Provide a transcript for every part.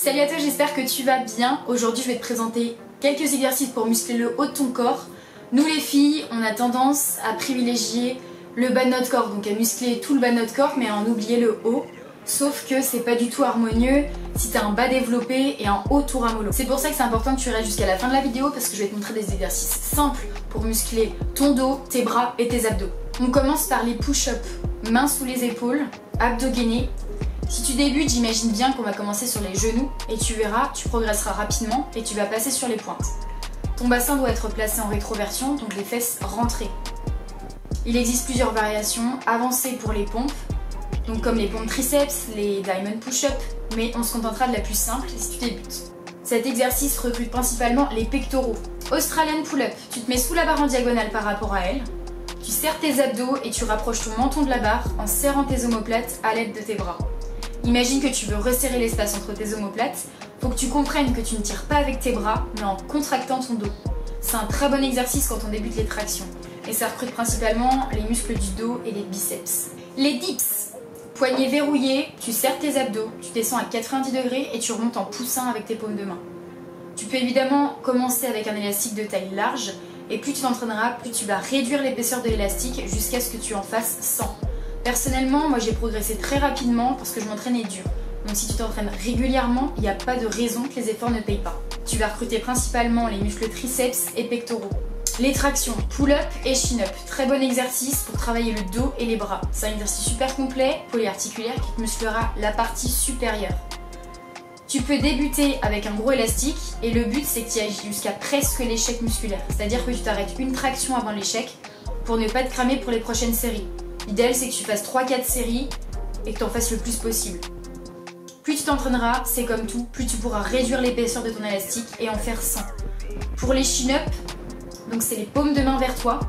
Salut à toi, j'espère que tu vas bien. Aujourd'hui, je vais te présenter quelques exercices pour muscler le haut de ton corps. Nous les filles, on a tendance à privilégier le bas de notre corps, donc à muscler tout le bas de notre corps, mais à en oublier le haut. Sauf que c'est pas du tout harmonieux si t'as un bas développé et un haut tout ramollo. C'est pour ça que c'est important que tu restes jusqu'à la fin de la vidéo parce que je vais te montrer des exercices simples pour muscler ton dos, tes bras et tes abdos. On commence par les push-ups, mains sous les épaules, abdos gainés. Si tu débutes, j'imagine bien qu'on va commencer sur les genoux et tu verras, tu progresseras rapidement et tu vas passer sur les pointes. Ton bassin doit être placé en rétroversion, donc les fesses rentrées. Il existe plusieurs variations avancées pour les pompes, donc comme les pompes triceps, les diamond push-up, mais on se contentera de la plus simple si tu débutes. Cet exercice recrute principalement les pectoraux. Australian pull-up, tu te mets sous la barre en diagonale par rapport à elle, tu serres tes abdos et tu rapproches ton menton de la barre en serrant tes omoplates à l'aide de tes bras. Imagine que tu veux resserrer l'espace entre tes omoplates, faut que tu comprennes que tu ne tires pas avec tes bras, mais en contractant ton dos. C'est un très bon exercice quand on débute les tractions, et ça recrute principalement les muscles du dos et les biceps. Les dips, poignets verrouillés, tu serres tes abdos, tu descends à 90 degrés et tu remontes en poussin avec tes paumes de main. Tu peux évidemment commencer avec un élastique de taille large, et plus tu t'entraîneras, plus tu vas réduire l'épaisseur de l'élastique jusqu'à ce que tu en fasses 100. Personnellement, moi j'ai progressé très rapidement parce que je m'entraînais dur. Donc si tu t'entraînes régulièrement, il n'y a pas de raison que les efforts ne payent pas. Tu vas recruter principalement les muscles triceps et pectoraux. Les tractions, pull-up et chin-up. Très bon exercice pour travailler le dos et les bras. C'est un exercice super complet, polyarticulaire, qui te musclera la partie supérieure. Tu peux débuter avec un gros élastique et le but c'est que tu ailles jusqu'à presque l'échec musculaire. C'est-à-dire que tu t'arrêtes une traction avant l'échec pour ne pas te cramer pour les prochaines séries. L'idéal c'est que tu fasses 3-4 séries et que tu en fasses le plus possible. Plus tu t'entraîneras, c'est comme tout, plus tu pourras réduire l'épaisseur de ton élastique et en faire 100. Pour les chin-up, donc c'est les paumes de main vers toi,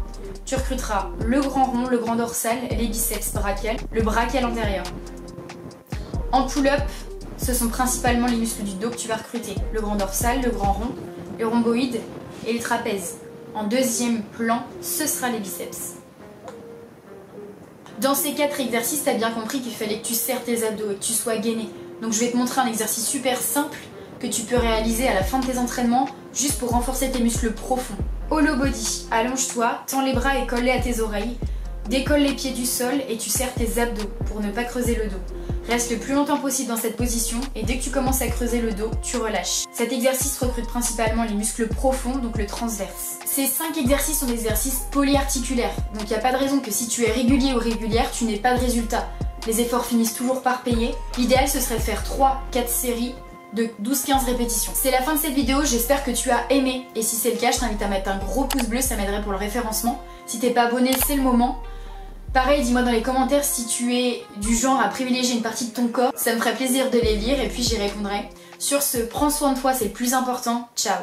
tu recruteras le grand rond, le grand dorsal, les biceps brachial, le brachial antérieur. En pull-up, ce sont principalement les muscles du dos que tu vas recruter, le grand dorsal, le grand rond, le rhomboïde et le trapèze. En deuxième plan, ce sera les biceps. Dans ces 4 exercices, tu as bien compris qu'il fallait que tu serres tes abdos et que tu sois gainé. Donc je vais te montrer un exercice super simple que tu peux réaliser à la fin de tes entraînements juste pour renforcer tes muscles profonds. Hollow body, allonge-toi, tends les bras et colle-les à tes oreilles. Décolle les pieds du sol et tu serres tes abdos pour ne pas creuser le dos. Reste le plus longtemps possible dans cette position et dès que tu commences à creuser le dos, tu relâches. Cet exercice recrute principalement les muscles profonds, donc le transverse. Ces 5 exercices sont des exercices polyarticulaires, donc il n'y a pas de raison que si tu es régulier ou régulière, tu n'aies pas de résultat. Les efforts finissent toujours par payer. L'idéal ce serait de faire 3-4 séries de 12-15 répétitions. C'est la fin de cette vidéo, j'espère que tu as aimé et si c'est le cas, je t'invite à mettre un gros pouce bleu, ça m'aiderait pour le référencement. Si t'es pas abonné, c'est le moment. Pareil, dis-moi dans les commentaires si tu es du genre à privilégier une partie de ton corps, ça me ferait plaisir de les lire et puis j'y répondrai. Sur ce, prends soin de toi, c'est le plus important. Ciao!